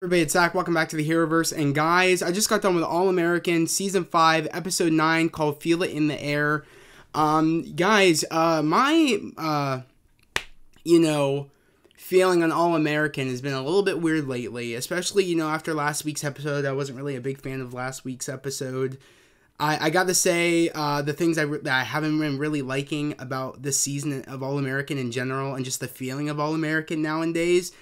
Everybody, it's Zach. Welcome back to the Heroverse. And guys, I just got done with All American Season 5, Episode 9, called Feel It in the Air. Guys, my feeling on All American has been a little bit weird lately, especially, after last week's episode. I wasn't really a big fan of last week's episode. I got to say, the things that I haven't been really liking about this season of All American in general, and just the feeling of All American nowadays.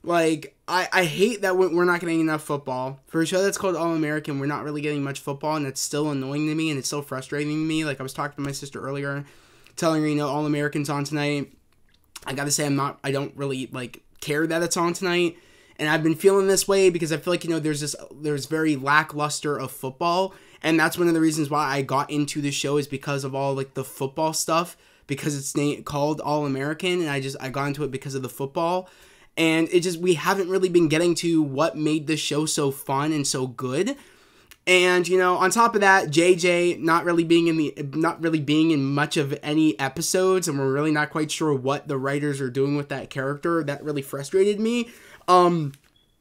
Like, I hate that we're not getting enough football. For a show that's called All American, we're not really getting much football, and it's still annoying to me, and it's still frustrating to me. Like, I was talking to my sister earlier, telling her, All American's on tonight. I gotta say, I don't really, care that it's on tonight. And I've been feeling this way because I feel like, there's very lackluster of football. And that's one of the reasons why I got into the show, is because of all, the football stuff. Because it's called All American, and I got into it because of the football. And we haven't really been getting to what made this show so fun and so good. And, on top of that, JJ not really being in much of any episodes, and we're really not quite sure what the writers are doing with that character. That really frustrated me.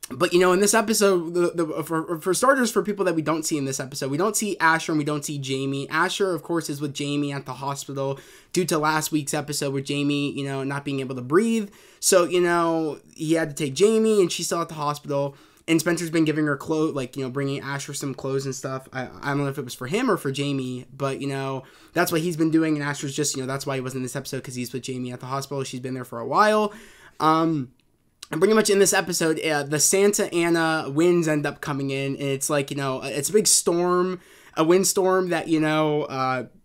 But, in this episode, for starters, for people that we don't see in this episode, we don't see Asher and we don't see Jamie. Asher, of course, is with Jamie at the hospital due to last week's episode with Jamie, not being able to breathe. So, he had to take Jamie, and she's still at the hospital. And Spencer's been giving her clothes, bringing Asher some clothes and stuff. I don't know if it was for him or for Jamie, but, that's what he's been doing. And Asher's just, that's why he wasn't in this episode, because he's with Jamie at the hospital. She's been there for a while. And pretty much in this episode, the Santa Ana winds end up coming in, and it's it's a big storm, a windstorm that,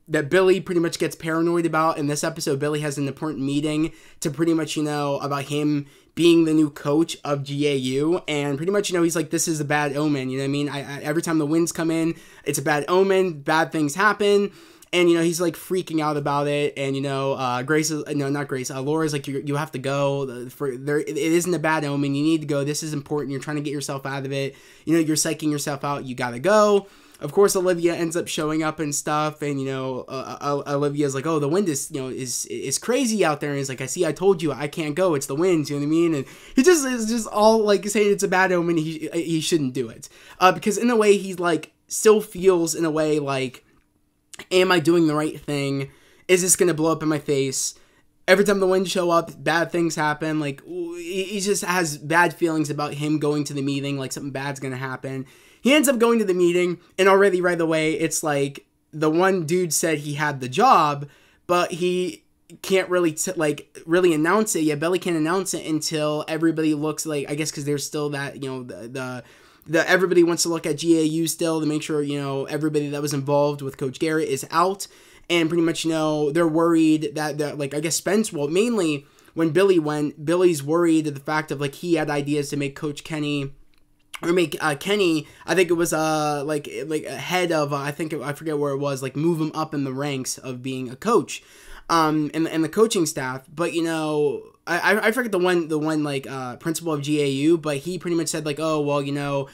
that Billy pretty much gets paranoid about. In this episode, Billy has an important meeting to pretty much, about him being the new coach of GAU, and pretty much, he's like, this is a bad omen, you know what I mean? Every time the winds come in, it's a bad omen, bad things happen. And, he's, freaking out about it. And, Laura's like, you have to go. It isn't a bad omen. You need to go. This is important. You're trying to get yourself out of it. You're psyching yourself out. You got to go. Of course, Olivia ends up showing up and stuff. And, Olivia's like, oh, the wind is crazy out there. And he's like, I told you, I can't go. It's the winds. You know what I mean? And he is just all, saying it's a bad omen. He shouldn't do it. Because in a way, he's, still feels in a way, am I doing the right thing? Is this going to blow up in my face? Every time the winds show up, bad things happen. He just has bad feelings about him going to the meeting, something bad's going to happen. He ends up going to the meeting, and already right away, it's the one dude said he had the job, but he can't really, really announce it. Yeah, Billy can't announce it until everybody looks I guess because there's still that, everybody wants to look at GAU still to make sure, everybody that was involved with Coach Garrett is out. And pretty much, they're worried that, I guess Spence, well, mainly when Billy went, Billy's worried at the fact of, he had ideas to make Coach Kenny, or make Kenny, I think it was, ahead of, I forget where it was, move him up in the ranks of being a coach, and the coaching staff. But, I forget the one principal of GAU, but he pretty much said oh, well,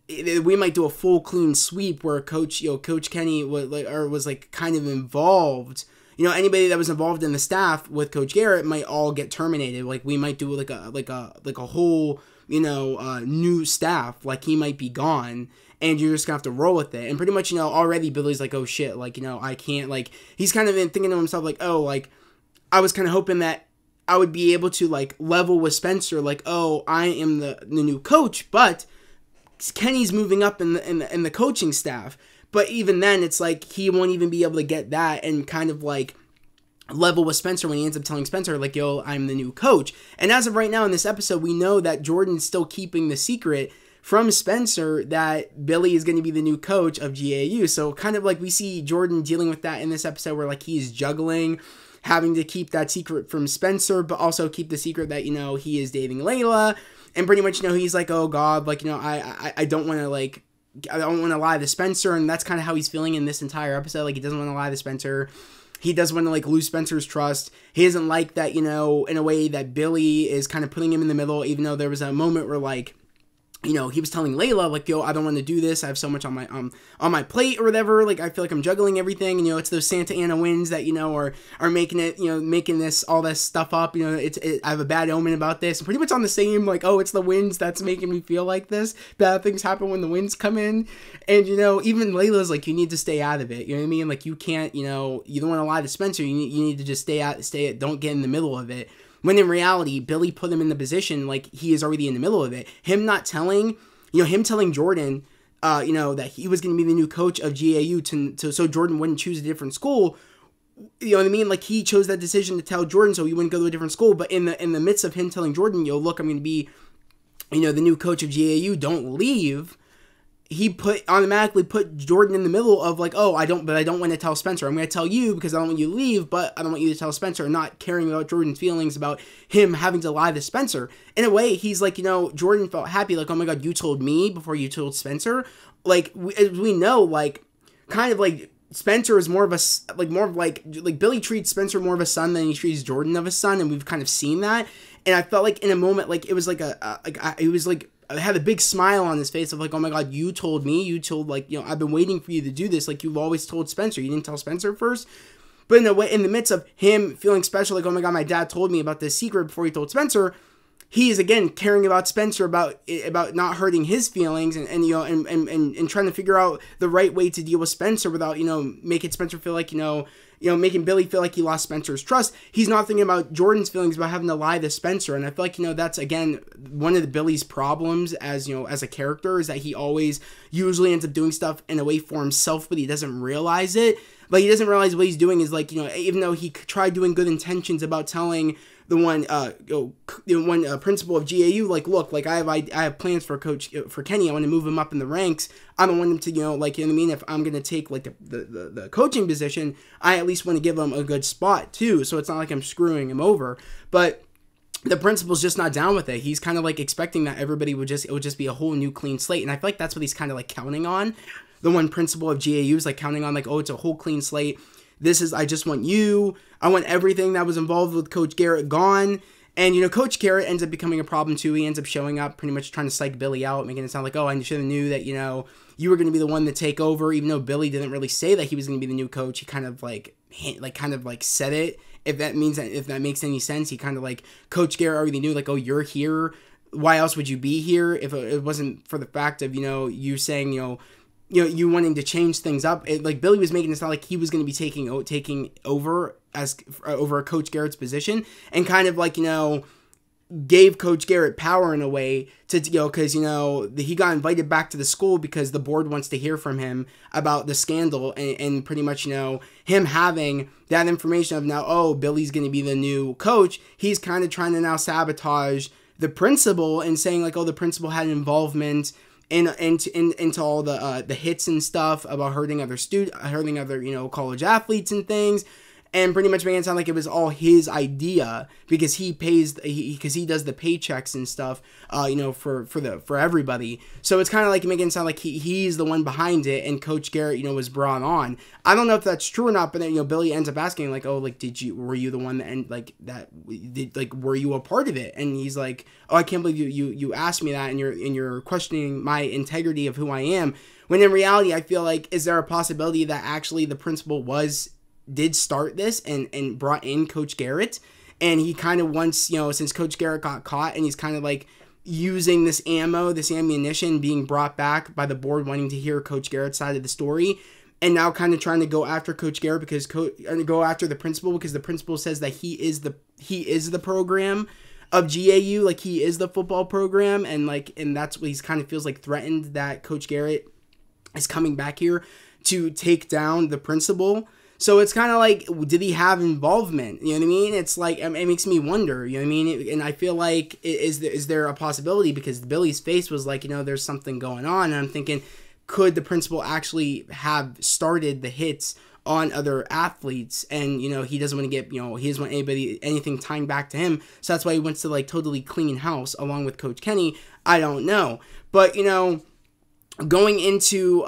we might do a full clean sweep where Coach Kenny was kind of involved. Anybody that was involved in the staff with Coach Garrett might all get terminated. We might do a whole new staff. He might be gone, and you're just gonna have to roll with it. And pretty much already Billy's oh shit, I can't, he's kind of thinking to himself I was kind of hoping that I would be able to level with Spencer, oh, I am the new coach, but Kenny's moving up in the coaching staff. But even then, it's he won't even be able to get that and kind of level with Spencer when he ends up telling Spencer yo, I'm the new coach. And as of right now in this episode, we know that Jordan's still keeping the secret from Spencer that Billy is going to be the new coach of GAU. So kind of we see Jordan dealing with that in this episode where he's juggling, having to keep that secret from Spencer, but also keep the secret that, he is dating Layla. And pretty much, he's oh God, I don't want to, I don't want to lie to Spencer. And that's kind of how he's feeling in this entire episode. He doesn't want to lie to Spencer. He doesn't want to, lose Spencer's trust. He doesn't like that, in a way that Billy is kind of putting him in the middle, even though there was a moment where, you know, he was telling Layla, like, yo, I don't want to do this. I have so much on my plate or whatever. Like, I feel like I'm juggling everything. And, you know, it's those Santa Ana winds that, you know, are making it, you know, making all this stuff up. You know, I have a bad omen about this. And pretty much on the same, like, oh, it's the winds that's making me feel like this. Bad things happen when the winds come in. And, you know, even Layla's like, you need to stay out of it. You know what I mean? Like, you can't, you know, you don't want to lie to Spencer. You need to just don't get in the middle of it. When in reality, Billy put him in the position like he is already in the middle of it. Him telling Jordan, you know, that he was going to be the new coach of GAU so Jordan wouldn't choose a different school. You know what I mean? Like, he chose that decision to tell Jordan so he wouldn't go to a different school. But in the midst of him telling Jordan, yo, look, I'm going to be, you know, the new coach of GAU, don't leave. He automatically put Jordan in the middle of like, oh, I don't want to tell Spencer. I'm going to tell you because I don't want you to leave, but I don't want you to tell Spencer, not caring about Jordan's feelings about him having to lie to Spencer. In a way, he's like, you know, Jordan felt happy, like, oh my God, you told me before you told Spencer. Like, as we know, like, kind of like, Spencer is more of Billy treats Spencer more of a son than he treats Jordan of a son, and we've kind of seen that. And I felt like in a moment, like, it was like I had a big smile on his face of like, oh my God, you told me, like, you know, I've been waiting for you to do this. Like, you've always told Spencer. You didn't tell Spencer first. But in a way, in the midst of him feeling special, like, oh my God, my dad told me about this secret before he told Spencer, he is again caring about Spencer, about not hurting his feelings, and you know, and trying to figure out the right way to deal with Spencer without, you know, making Spencer feel like, you know, making Billy feel like he lost Spencer's trust. He's not thinking about Jordan's feelings about having to lie to Spencer. And I feel like, you know, that's, again, one of the Billy's problems as, you know, as a character, is that he always usually ends up doing stuff in a way for himself, but he doesn't realize it. Like, he doesn't realize what he's doing is, like, you know, even though he tried doing good intentions about telling the one principal of GAU, like, look, like, I have plans for Kenny. I want to move him up in the ranks. I don't want him to, you know, like, you know what I mean? If I'm going to take, like, the coaching position, I at least want to give him a good spot, too. So it's not like I'm screwing him over. But the principal's just not down with it. He's kind of, like, expecting that everybody would just be a whole new clean slate. And I feel like that's what he's kind of, like, counting on. The one principal of GAU is, like, counting on, like, oh, it's a whole clean slate. I just want you. I want everything that was involved with Coach Garrett gone. And, you know, Coach Garrett ends up becoming a problem, too. He ends up showing up pretty much trying to psych Billy out, making it sound like, oh, I should have knew that, you know, you were going to be the one to take over, even though Billy didn't really say that he was going to be the new coach. He kind of, said it. If that makes any sense. He kind of, like, Coach Garrett already knew, like, oh, you're here. Why else would you be here if it wasn't for the fact of, you know, you saying, you know, you wanting to change things up. Like, Billy was making it sound like he was going to be taking over over Coach Garrett's position, and kind of, like, you know, gave Coach Garrett power in a way to, you know, because, you know, he got invited back to the school because the board wants to hear from him about the scandal, and pretty much, you know, him having that information of now, oh, Billy's going to be the new coach. He's kind of trying to now sabotage the principal and saying, like, oh, the principal had involvement into all the hits and stuff about hurting other you know, college athletes and things, and pretty much making it sound like it was all his idea because he does the paychecks and stuff, you know, for everybody. So it's kind of like making it sound like he's the one behind it, and Coach Garrett, you know, was brought on. I don't know if that's true or not, but then, you know, Billy ends up asking, like, oh, like, were you the one that were you a part of it? And he's like, oh, I can't believe you asked me that, and you're questioning my integrity of who I am. When in reality, I feel like, is there a possibility that actually the principal did start this and brought in Coach Garrett, and he kind of wants, you know, since Coach Garrett got caught, and he's kind of like using this ammunition being brought back by the board wanting to hear Coach Garrett's side of the story, and now kind of trying to go after Coach Garrett go after the principal because the principal says that he is the program of GAU, like, he is the football program, and that's what he's kind of feels like threatened that Coach Garrett is coming back here to take down the principal. So it's kind of like, did he have involvement? You know what I mean? It's like, it makes me wonder, you know what I mean? And I feel like, is there a possibility? Because Billy's face was like, you know, there's something going on. And I'm thinking, could the principal actually have started the hits on other athletes? And, you know, he doesn't want to get, you know, he doesn't want anything tying back to him. So that's why he wants to, like, totally clean house along with Coach Kenny. I don't know. But, you know, going into,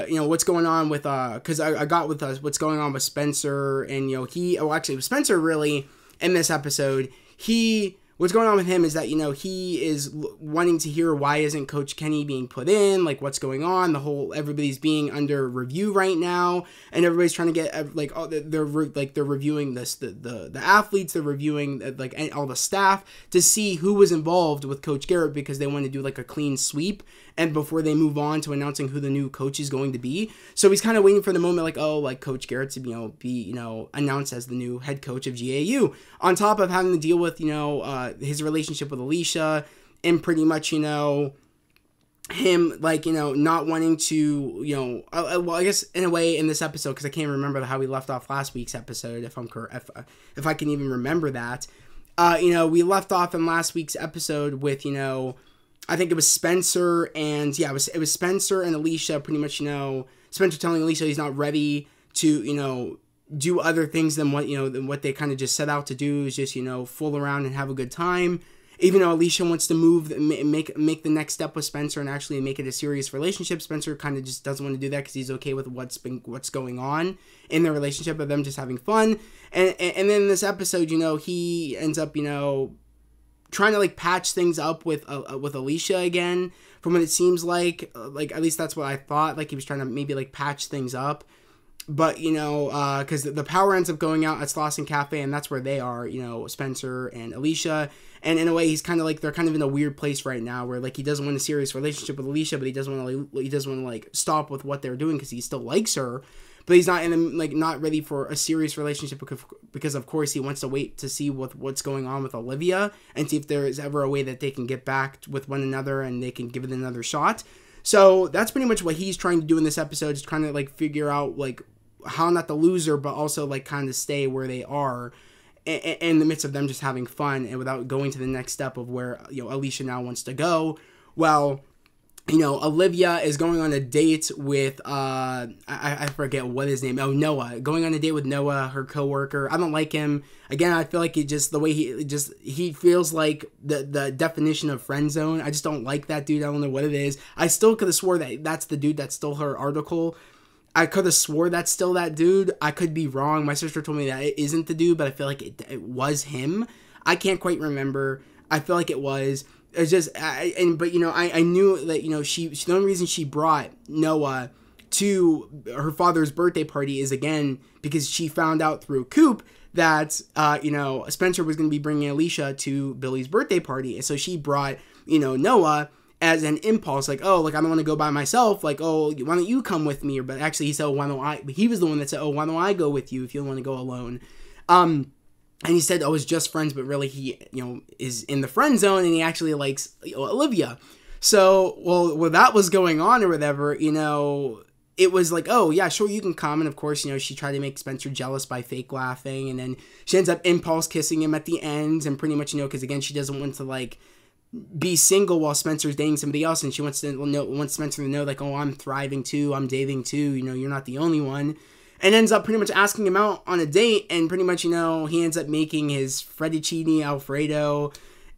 you know, what's going on with, because I got with what's going on with Spencer, and, you know, Spencer really, in this episode, he what's going on with him is that, you know, he is wanting to hear why isn't Coach Kenny being put in, like what's going on. Everybody's being under review right now, and everybody's trying to get like they're reviewing the athletes, they're reviewing like all the staff to see who was involved with Coach Garrett, because they want to do like a clean sweep and before they move on to announcing who the new coach is going to be. So he's kind of waiting for the moment, like, oh, like Coach Garrett to be announced as the new head coach of GAU, on top of having to deal with his relationship with Alicia, and pretty much him like not wanting to well, I guess in a way in this episode, because I can't remember how we left off last week's episode, if I can even remember that. We left off in last week's episode with I think it was Spencer and it was Spencer and Alicia, pretty much Spencer telling Alicia he's not ready to do other things than what they kind of just set out to do, is just fool around and have a good time. Even though Alicia wants to make the next step with Spencer and actually make it a serious relationship, Spencer kind of just doesn't want to do that because he's okay with what's going on in their relationship of them just having fun. And then in this episode, he ends up trying to like patch things up with Alicia again, from what it seems like at least that's what I thought, like he was trying to maybe like patch things up. But because the power ends up going out at Slauson Cafe, and that's where they are, Spencer and Alicia. And in a way, he's kind of like, they're kind of in a weird place right now, where like he doesn't want a serious relationship with Alicia, but he doesn't want to like stop with what they're doing because he still likes her, but he's not not ready for a serious relationship because of course he wants to wait to see what's going on with Olivia and see if there is ever a way that they can get back with one another and they can give it another shot. So that's pretty much what he's trying to do in this episode, just kind of like figure out like how not to lose her, but also like kind of stay where they are in the midst of them just having fun and without going to the next step of where Alicia now wants to go. Well, Olivia is going on a date with I forget what his name. Oh, Noah. Going on a date with Noah, her coworker. I don't like him. Again, I feel like the way he feels like the definition of friend zone. I just don't like that dude. I don't know what it is. I still could have swore that that's the dude that stole her article. I could have swore that's still that dude. I could be wrong. My sister told me that it isn't the dude, but I feel like it was him. I can't quite remember. I feel like it was. It's just, I knew that, the only reason she brought Noah to her father's birthday party is, again, because she found out through Coop that, Spencer was going to be bringing Alicia to Billy's birthday party. And so she brought, Noah as an impulse, like, oh, like, I don't want to go by myself. Like, oh, why don't you come with me? But actually he said, he was the one that said, oh, why don't I go with you if you don't want to go alone? And he said, oh, it's just friends, but really he, is in the friend zone and he actually likes Olivia. So, while that was going on or whatever, it was like, oh, yeah, sure, you can come. And of course, she tried to make Spencer jealous by fake laughing. And then she ends up impulse kissing him at the end. And pretty much, because again, she doesn't want to like be single while Spencer's dating somebody else. And she wants Spencer to know like, oh, I'm thriving too. I'm dating too. You're not the only one. And ends up pretty much asking him out on a date, and pretty much, he ends up making his fettuccine Alfredo,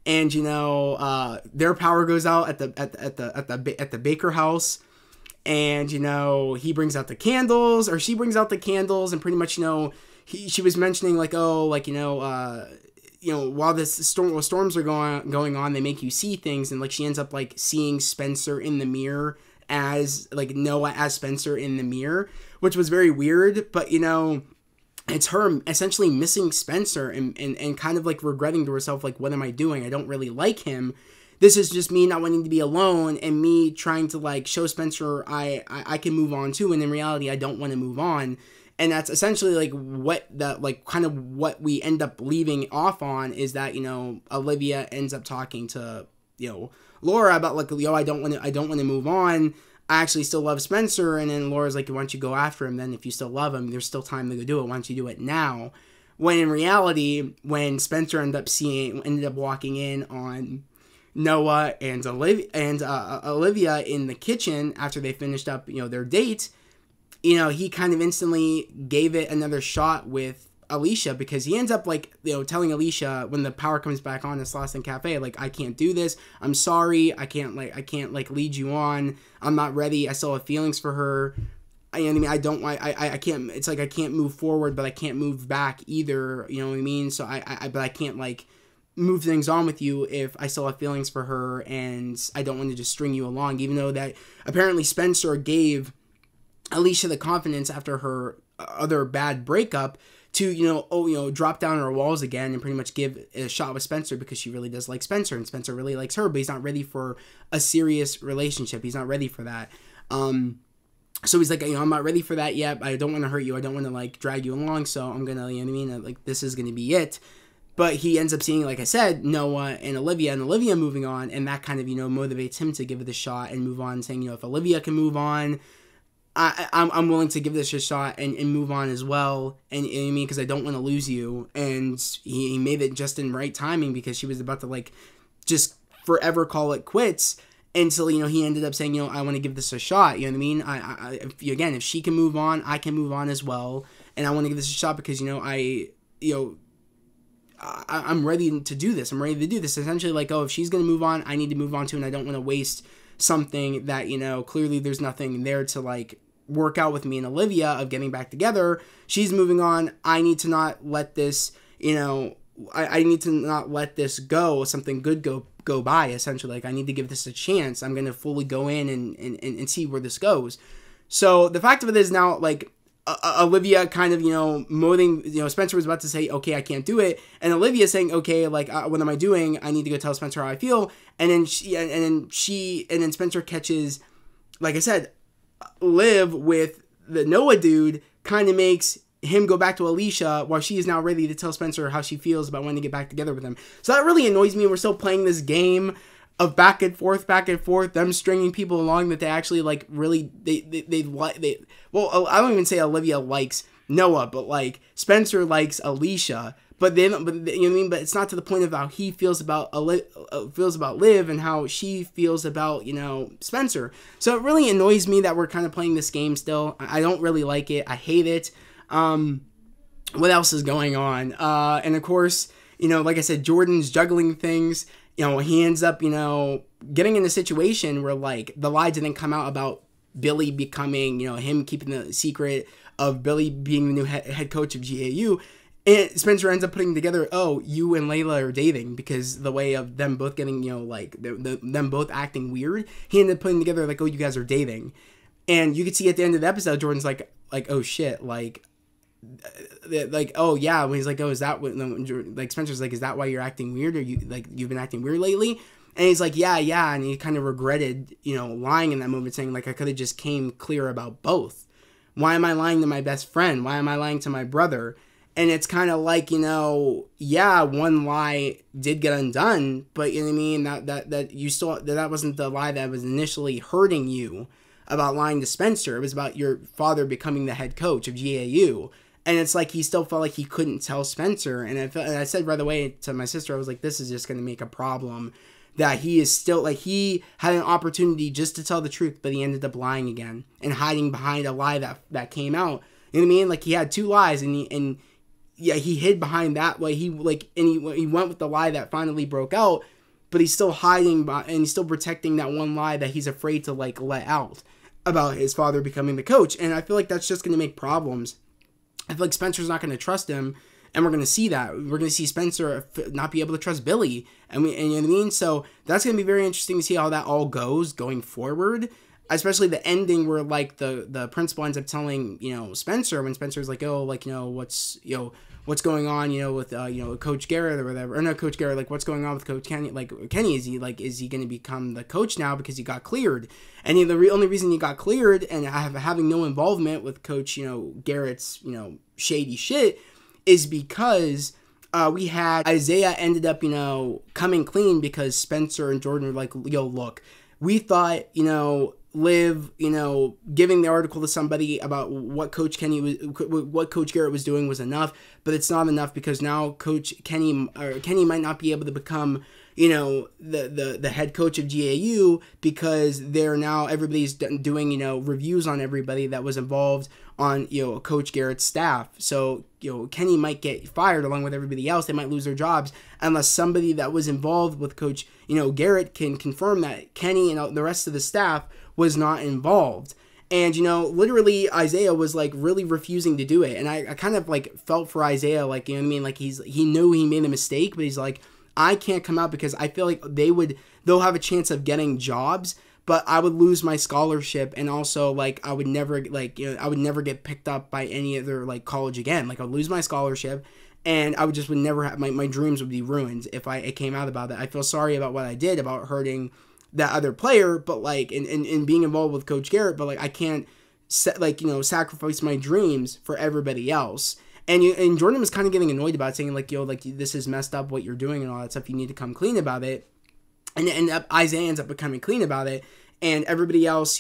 and their power goes out at the Baker house, and she brings out the candles, and pretty much she was mentioning like, oh, like while storms are going on, they make you see things, and like she ends up like seeing Spencer in the mirror as like Noah as Spencer in the mirror, which was very weird, but it's her essentially missing Spencer and kind of like regretting to herself, like, what am I doing? I don't really like him. This is just me not wanting to be alone and me trying to like show Spencer I can move on too, and in reality I don't want to move on. And that's essentially like what we end up leaving off on, is that Olivia ends up talking to Laura about like, I don't want to move on. I actually still love Spencer. And then Laura's like, why don't you go after him then? If you still love him, there's still time to go do it. Why don't you do it now? When in reality, when Spencer ended up walking in on Noah and Olivia in the kitchen after they finished up, their date, he kind of instantly gave it another shot with Alicia, because he ends up like telling Alicia when the power comes back on at Slauson Cafe, like, I can't do this, I'm sorry, I can't lead you on, I'm not ready, I still have feelings for her, I can't, it's like I can't move forward but I can't move back either, you know what I mean? So I can't like move things on with you if I still have feelings for her and I don't want to just string you along, even though that apparently Spencer gave Alicia the confidence after her other bad breakup to, drop down her walls again and pretty much give a shot with Spencer because she really does like Spencer and Spencer really likes her, but he's not ready for a serious relationship. He's not ready for that. So he's like, I'm not ready for that yet. I don't want to hurt you. I don't want to like drag you along. So I'm going to, you know what I mean? Like, this is going to be it. But he ends up seeing, like I said, Noah and Olivia moving on. And that kind of, motivates him to give it a shot and move on, saying, if Olivia can move on, I'm willing to give this a shot and move on as well. And I mean, because I don't want to lose you. And he made it just in right timing because she was about to like just forever call it quits until, he ended up saying, I want to give this a shot. You know what I mean? If she can move on, I can move on as well. And I want to give this a shot because, I'm ready to do this. I'm ready to do this. Essentially, like, if she's going to move on, I need to move on too. And I don't want to waste something that, clearly there's nothing there to like work out with me and Olivia of getting back together. She's moving on. I need to not let this, I need to not let this go, something good go by, essentially. Like, I need to give this a chance. I'm going to fully go in and see where this goes. So the fact of it is now, like, Olivia kind of, moaning, Spencer was about to say, okay, I can't do it. And Olivia saying, okay, like, what am I doing? I need to go tell Spencer how I feel. And then Spencer catches, like I said, Liv with the Noah dude, kind of makes him go back to Alicia while she is now ready to tell Spencer how she feels about wanting to get back together with him. So that really annoys me. We're still playing this game of back and forth, them stringing people along that they actually like really, well, I don't even say Olivia likes Noah, but like Spencer likes Alicia, but you know what I mean? But it's not to the point of how he feels about Liv and how she feels about, Spencer. So it really annoys me that we're kind of playing this game still. I don't really like it. I hate it. What else is going on? And of course, like I said, Jordan's juggling things. He ends up, getting in a situation where, like, the lie didn't come out about Billy becoming, him keeping the secret of Billy being the new head coach of GAU. And Spencer ends up putting together, you and Layla are dating, because the way of them both getting, them both acting weird, he ended up putting together, like, you guys are dating. And you could see at the end of the episode, Jordan's like, oh, shit, like, oh yeah, when he's like, is that what, like, Spencer's like, is that why you're acting weird, or you've been acting weird lately? And he's like, yeah, and he kind of regretted, lying in that moment, saying, like, I could have just came clear about both. Why am I lying to my best friend? Why am I lying to my brother? And it's kind of like, one lie did get undone, but you know what I mean, that you still, that wasn't the lie that was initially hurting you about lying to Spencer. It was about your father becoming the head coach of GAU. And it's like he still felt like he couldn't tell Spencer. And I said right away to my sister, I was like, this is just going to make a problem. That he is still, like, he had an opportunity just to tell the truth, but he ended up lying again and hiding behind a lie that came out. You know what I mean? Like, he had two lies, and he hid behind that way. He went with the lie that finally broke out, but he's still hiding and he's still protecting that one lie that he's afraid to, like, let out about his father becoming the coach. And I feel like that's just going to make problems. I feel like Spencer's not going to trust him, and we're going to see that. We're going to see Spencer not be able to trust Billy, and you know what I mean? So that's going to be very interesting to see how that all goes going forward, especially the ending where, like, the principal ends up telling, Spencer, when Spencer's like, what's going on, with, Coach Garrett or whatever, or no, Coach Garrett, like, what's going on with Coach Kenny, like, Kenny, is he going to become the coach now because he got cleared? And the only reason he got cleared and having no involvement with Coach, Garrett's, shady shit is because we had Isaiah ended up, coming clean because Spencer and Jordan were like, look, we thought, Liv, giving the article to somebody about what Coach Garrett was doing was enough, but it's not enough because now Kenny might not be able to become, the head coach of GAU because everybody's doing, reviews on everybody that was involved on, Coach Garrett's staff. So, Kenny might get fired along with everybody else. They might lose their jobs unless somebody that was involved with Coach, Garrett can confirm that Kenny and the rest of the staff was not involved. And, literally Isaiah was, like, really refusing to do it. And I kind of, like, felt for Isaiah, like, you know what I mean? Like, he knew he made a mistake, but he's like, I can't come out because I feel like they'll have a chance of getting jobs, but I would lose my scholarship, and also like I would never I would never get picked up by any other like college again. Like I would lose my scholarship, and I would never have my dreams would be ruined if it came out about that. I feel sorry about what I did about hurting that other player, but like in being involved with Coach Garrett, but like I can't sacrifice my dreams for everybody else. And Jordan was kind of getting annoyed about it, saying like, yo, like this is messed up what you're doing and all that stuff. You need to come clean about it. And Isaiah ends up becoming clean about it, and everybody else,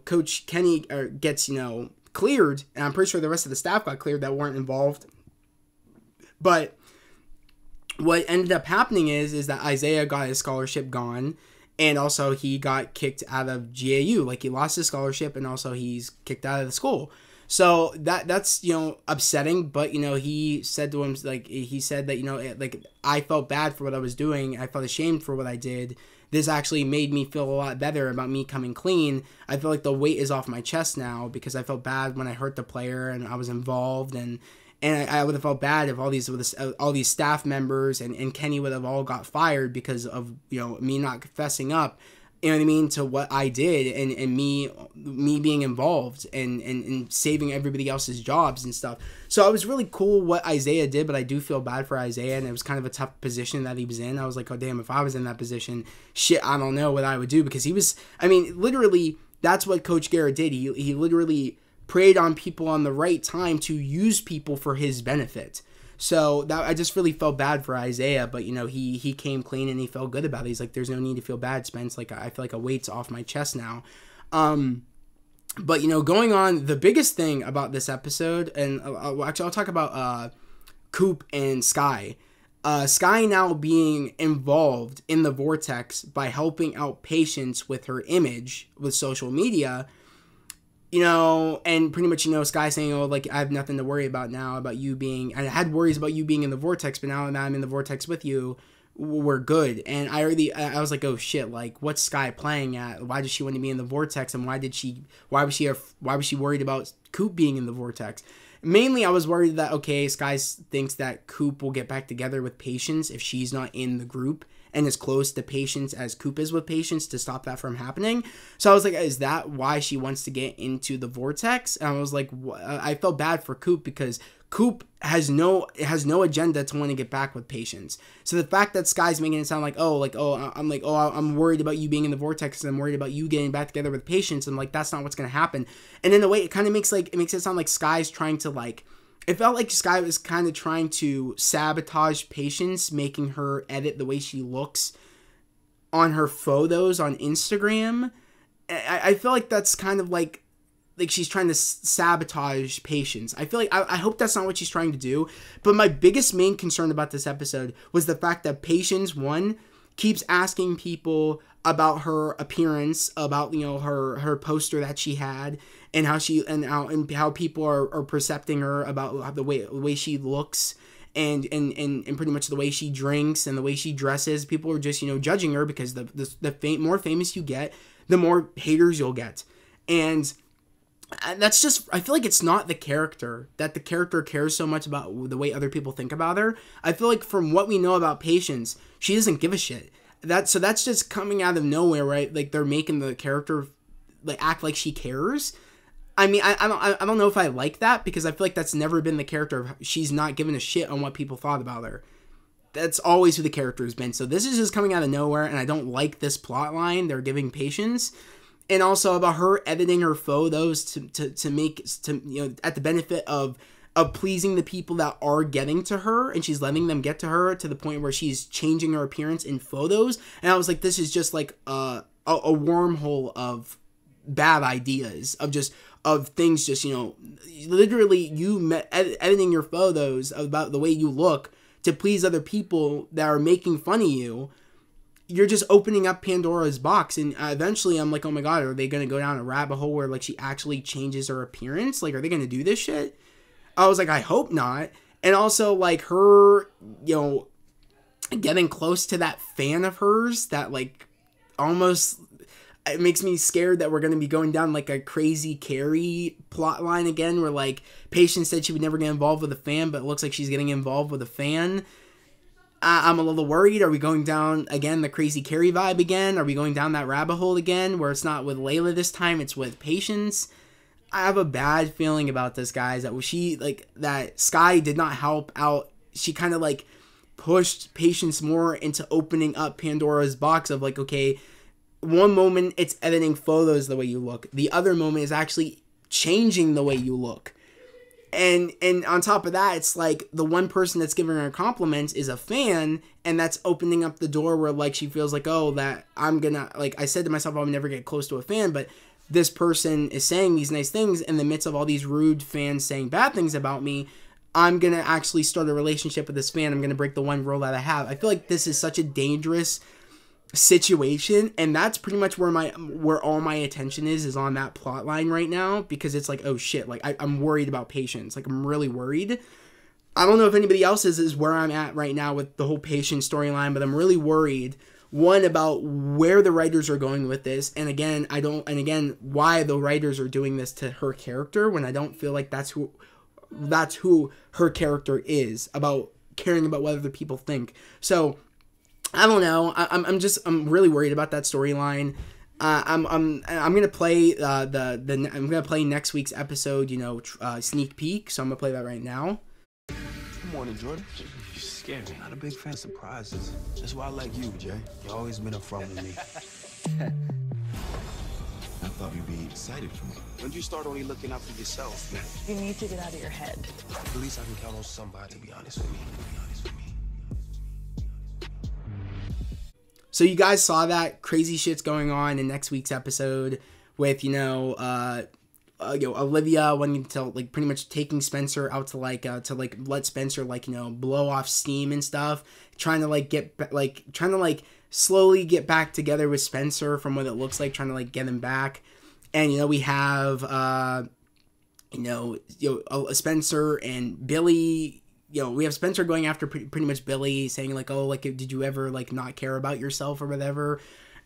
Coach Kenny gets cleared, and I'm pretty sure the rest of the staff got cleared that weren't involved. But what ended up happening is that Isaiah got his scholarship gone, and also he got kicked out of GAU. Like he lost his scholarship, and also he's kicked out of the school. So that's upsetting, but he said to him, like, he said that like I felt bad for what I was doing, I felt ashamed for what I did. This actually made me feel a lot better about me coming clean. I feel like the weight is off my chest now because I felt bad when I hurt the player and I was involved, and I would have felt bad if all these staff members and Kenny would have all got fired because of me not fessing up. You know what I mean, to what I did, and me being involved and saving everybody else's jobs and stuff. So it was really cool what Isaiah did, but I do feel bad for Isaiah, and it was kind of a tough position that he was in. I was like, oh damn, if I was in that position, shit, I don't know what I would do, because literally, that's what Coach Garrett did. He literally preyed on people on the right time to use people for his benefit. So that I just really felt bad for Isaiah, but he came clean and he felt good about it. He's like, there's no need to feel bad, Spence. Like I feel like a weight's off my chest now. But going on, the biggest thing about this episode, and I'll talk about Coop and Sky. Sky now being involved in the Vortex by helping out patients with her image with social media. And pretty much, Sky saying, oh, like, I have nothing to worry about now about you being, I had worries about you being in the Vortex, but now that I'm in the Vortex with you, we're good. And I was like, oh shit, like, what's Sky playing at? Why does she want to be in the Vortex? And why was she worried about Coop being in the Vortex? Mainly, I was worried that, okay, Sky thinks that Coop will get back together with Patience if she's not in the group and as close to Patience as Coop is with Patience, to stop that from happening. So I was like, is that why she wants to get into the Vortex? And I was like, I felt bad for Coop because Coop has no agenda to want to get back with Patience. So the fact that Sky's making it sound like, I'm worried about you being in the Vortex, and I'm worried about you getting back together with Patience, and like, that's not what's going to happen. And in a way, it kind of makes it sound like Sky's trying to, like, it felt like Sky was kind of trying to sabotage Patience, making her edit the way she looks on her photos on Instagram. I feel like that's kind of like she's trying to sabotage Patience. I feel like, I hope that's not what she's trying to do. But my biggest main concern about this episode was the fact that Patience, one, keeps asking people about her appearance, about her poster that she had, and how people are percepting her about the way she looks, and pretty much the way she drinks and the way she dresses. People are just judging her because the more famous you get, the more haters you'll get. And that's just, I feel like it's not the character, that the character cares so much about the way other people think about her. I feel like from what we know about Patience, she doesn't give a shit. So that's just coming out of nowhere, right? Like, they're making the character like act like she cares. I mean, I don't know if I like that, because I feel like that's never been the character of, she's not giving a shit on what people thought about her. That's always who the character has been. So this is just coming out of nowhere, and I don't like this plot line they're giving Patience. And also about her editing her photos to make at the benefit of pleasing the people that are getting to her, and she's letting them get to her to the point where she's changing her appearance in photos. And I was like, this is just like a wormhole of bad ideas, of things, just literally editing your photos about the way you look to please other people that are making fun of you. You're just opening up Pandora's box, and eventually I'm like, oh my god, are they going to go down a rabbit hole where like she actually changes her appearance? Like, are they going to do this shit? I was like, I hope not. And also, like, her, getting close to that fan of hers that, like, almost, it makes me scared that we're going to be going down, like, a crazy Carrie plot line again, where, like, Patience said she would never get involved with a fan, but it looks like she's getting involved with a fan. I'm a little worried. Are we going down again the crazy Carrie vibe again? Are we going down that rabbit hole again where it's not with Layla this time, it's with Patience? I have a bad feeling about this, guys. That Sky did not help out. She kind of like pushed Patience more into opening up Pandora's box of like, okay, one moment it's editing photos the way you look. The other moment is actually changing the way you look. And on top of that, it's like the one person that's giving her compliments is a fan, and that's opening up the door where like she feels like, oh, that I'm gonna, like I said to myself, I'll never get close to a fan, but this person is saying these nice things in the midst of all these rude fans saying bad things about me. I'm gonna actually start a relationship with this fan. I'm gonna break the one rule that I have. I feel like this is such a dangerous situation, and that's pretty much where all my attention is on that plot line right now, because it's like, oh shit, like I'm worried about Patience. Like I'm really worried. I don't know if anybody else is where I'm at right now with the whole Patience storyline, but I'm really worried, one, about where the writers are going with this, and again why the writers are doing this to her character when I don't feel like that's who her character is, about caring about what other people think. So I don't know. I'm really worried about that storyline. I'm gonna play I'm gonna play next week's episode. Sneak peek. So I'm gonna play that right now. Good morning, Jordan. You scared me. Not a big fan of surprises. That's why I like you, Jay. You always been upfront with me. I thought you'd be excited for me. When did you start only looking out for yourself, man? You need to get out of your head. At least I can count on somebody to be honest with me. So you guys saw that crazy shit's going on in next week's episode with, Olivia wanting to like pretty much taking Spencer out to let Spencer blow off steam and stuff, trying to slowly get back together with Spencer from what it looks like, trying to like get him back. And we have Spencer and Billy. We have Spencer going after pretty much Billy, saying like, oh, like, did you ever like not care about yourself or whatever?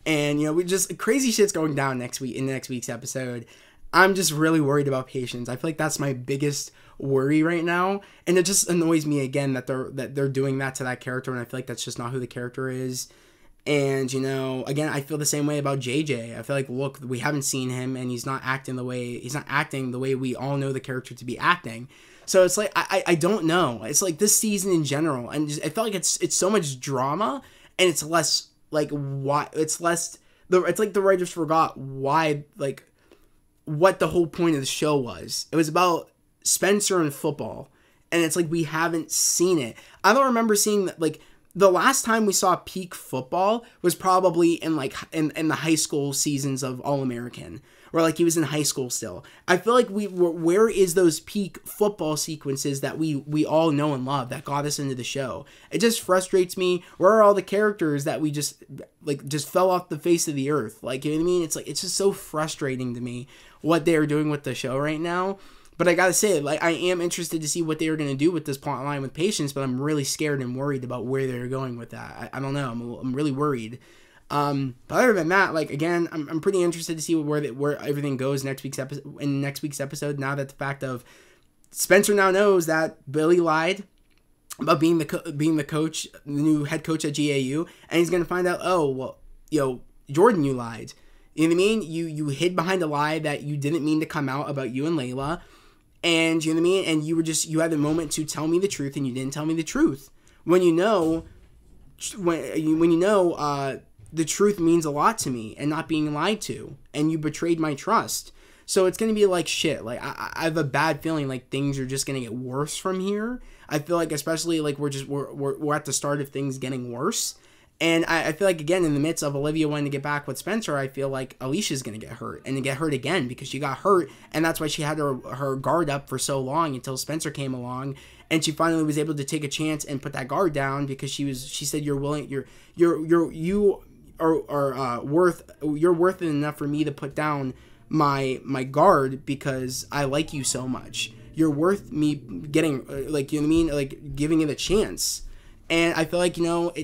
And we just crazy shit's going down next week's episode. I'm just really worried about Patience. I feel like that's my biggest worry right now, and it just annoys me again that they're doing that to that character, and I feel like that's just not who the character is. And again, I feel the same way about JJ. I feel like, look, we haven't seen him, and he's not acting the way we all know the character to be acting. So it's like I don't know. It's like this season in general, and I felt like it's so much drama, and it's less like why it's less. It's like the writers forgot why, like, what the whole point of the show was. It was about Spencer and football, and it's like we haven't seen it. I don't remember seeing that. Like the last time we saw peak football was probably in the high school seasons of All American, where like he was in high school still. I feel like where is those peak football sequences that we all know and love that got us into the show? It just frustrates me. Where are all the characters that we just fell off the face of the earth? Like, you know what I mean? It's like, it's just so frustrating to me what they're doing with the show right now. But I gotta say, like, I am interested to see what they are gonna do with this plot line with Patience, but I'm really scared and worried about where they're going with that. I don't know. I'm really worried. But other than that, like, again, I'm pretty interested to see where everything goes next week's episode. Now that the fact of Spencer now knows that Billy lied about being the coach, the new head coach at GAU, and he's gonna find out, oh well, Jordan, you lied. You know what I mean? You hid behind a lie that you didn't mean to come out about you and Layla, and you know what I mean? And you had the moment to tell me the truth, and you didn't tell me the truth. When the truth means a lot to me, and not being lied to, and you betrayed my trust. So it's gonna be like shit. Like I have a bad feeling like things are just gonna get worse from here. I feel like, especially like we're at the start of things getting worse. And I feel like, again, in the midst of Olivia wanting to get back with Spencer, I feel like Alicia's going to get hurt, and to get hurt again, because she got hurt, and that's why she had her guard up for so long until Spencer came along, and she finally was able to take a chance and put that guard down, because she said, you're worth it enough for me to put down my guard because I like you so much. You're worth me getting, like, you know what I mean? Like, giving it a chance. And I feel like,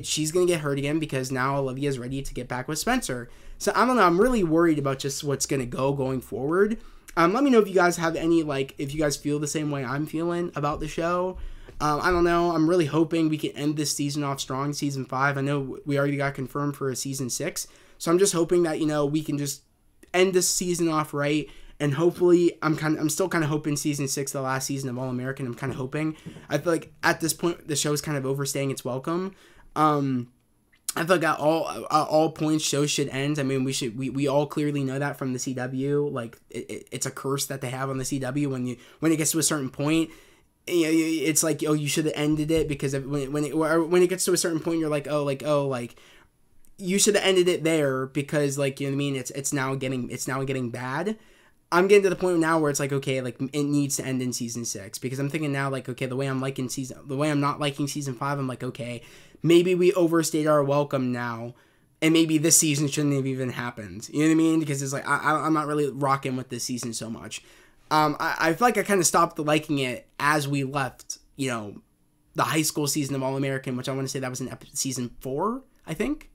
she's going to get hurt again because now Olivia's ready to get back with Spencer. So, I don't know. I'm really worried about just what's going to going forward. Let me know if you guys have any, like, if you guys feel the same way I'm feeling about the show. I don't know. I'm really hoping we can end this season off strong, season 5. I know we already got confirmed for a season 6. So I'm just hoping that, we can just end this season off right. And hopefully, I'm still kind of hoping season 6, the last season of All American. I'm kind of hoping. I feel like at this point, the show is kind of overstaying its welcome. I feel like at all points, shows should end. I mean, we all clearly know that from the CW. Like, it's a curse that they have on the CW when it gets to a certain point. It's like, oh, you should have ended it because when it gets to a certain point, you're like, you should have ended it there because, like, you know what I mean? It's now getting bad. I'm getting to the point now where it's like, okay, like, it needs to end in season 6 because I'm thinking now, like, okay, the way I'm not liking season 5, I'm like, okay, maybe we overstayed our welcome now, and maybe this season shouldn't have even happened. You know what I mean? Because it's like, I'm not really rocking with this season so much. I feel like I kind of stopped liking it as we left, the high school season of All American, which I want to say that was in season 4, I think.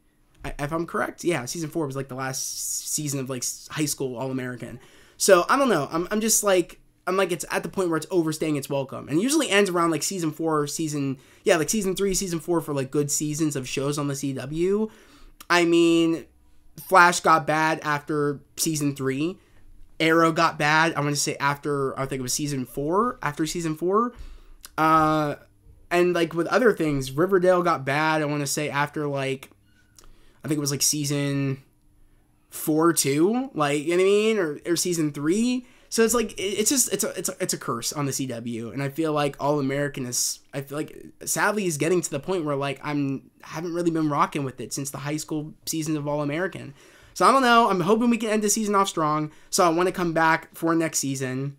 If I'm correct. Yeah, season 4 was like the last season of like high school All American. So I don't know. I'm just like, it's at the point where it's overstaying its welcome. And it usually ends around like season 4, season 3, season 4 for like good seasons of shows on the CW. I mean, Flash got bad after season 3. Arrow got bad, I want to say after, I think it was season 4. And like with other things, Riverdale got bad, I want to say after like, I think it was like season 4 too, like, you know what I mean, or season 3. So it's like it's a curse on the CW, and I feel like All American sadly is getting to the point where like haven't really been rocking with it since the high school season of All American. So I don't know. I'm hoping we can end the season off strong. So I want to come back for next season.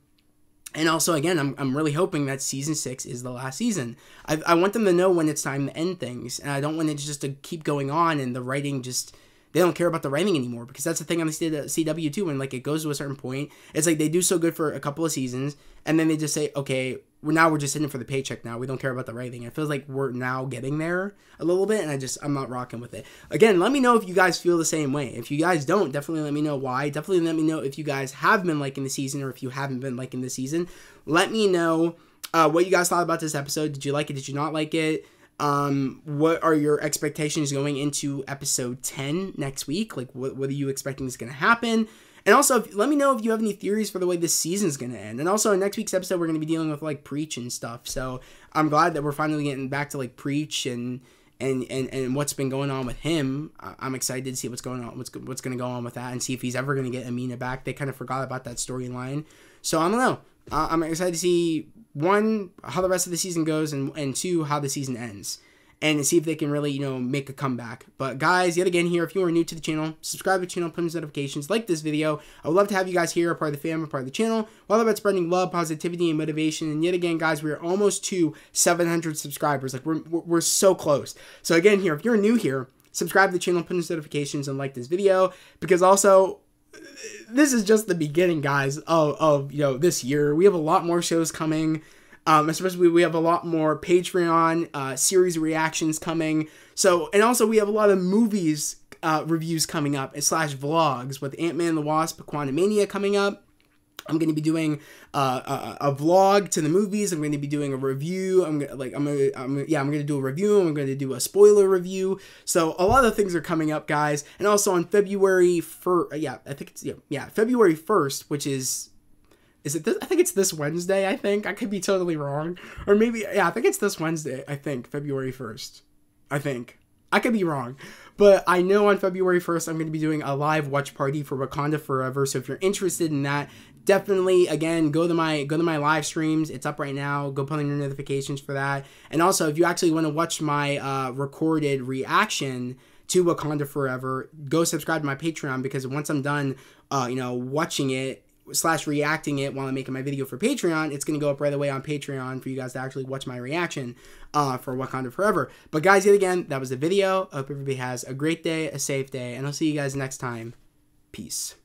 And also, again, I'm really hoping that season 6 is the last season. I want them to know when it's time to end things, and I don't want it just to keep going on and the writing just. They don't care about the writing anymore, because that's the thing on the CW too. When like it goes to a certain point, it's like they do so good for a couple of seasons, and then they just say, okay, we're just in it for the paycheck now. We don't care about the writing. It feels like we're now getting there a little bit, and I'm not rocking with it. Again, let me know if you guys feel the same way. If you guys don't, definitely let me know why. Definitely let me know if you guys have been liking the season, or if you haven't been liking the season. Let me know what you guys thought about this episode. Did you like it? Did you not like it? What are your expectations going into episode 10 next week? Like, what are you expecting is going to happen? And also, let me know if you have any theories for the way this season is going to end. And also, in next week's episode, we're going to be dealing with, like, Preach and stuff. So, I'm glad that we're finally getting back to, like, Preach and what's been going on with him. I'm excited to see what's going on, what's going to go on with that, and see if he's ever going to get Amina back. They kind of forgot about that storyline. So, I don't know. I'm excited to see, 1, how the rest of the season goes, and 2, how the season ends. And see if they can really, make a comeback. But guys, yet again here, if you are new to the channel, subscribe to the channel, put on notifications, like this video. I would love to have you guys here, a part of the family, a part of the channel. We're all about spreading love, positivity, and motivation. And yet again, guys, we are almost to 700 subscribers. Like, we're so close. So again here, if you're new here, subscribe to the channel, put on notifications, and like this video. Because also, this is just the beginning, guys, of this year. We have a lot more shows coming. Especially we have a lot more Patreon series reactions coming. So, and also we have a lot of movies reviews coming up / vlogs with Ant-Man and the Wasp: Quantumania coming up. I'm going to be doing a vlog to the movies. I'm going to be doing a review. I'm going to do a review. I'm going to do a spoiler review. So a lot of things are coming up, guys. And also on February 1st, February 1st, which is it this? I think it's this Wednesday, I think. I could be totally wrong. Or maybe, yeah, I think it's this Wednesday, I think, February 1st. I think. I could be wrong. But I know on February 1st, I'm going to be doing a live watch party for Wakanda Forever. So if you're interested in that, definitely, again, go to my live streams. It's up right now. Go put on your notifications for that. And also, if you actually want to watch my recorded reaction to Wakanda Forever, go subscribe to my Patreon, because once I'm done, watching it / reacting it while I'm making my video for Patreon, it's going to go up right away on Patreon for you guys to actually watch my reaction for Wakanda Forever. But guys, yet again, that was the video. I hope everybody has a great day, a safe day, and I'll see you guys next time. Peace.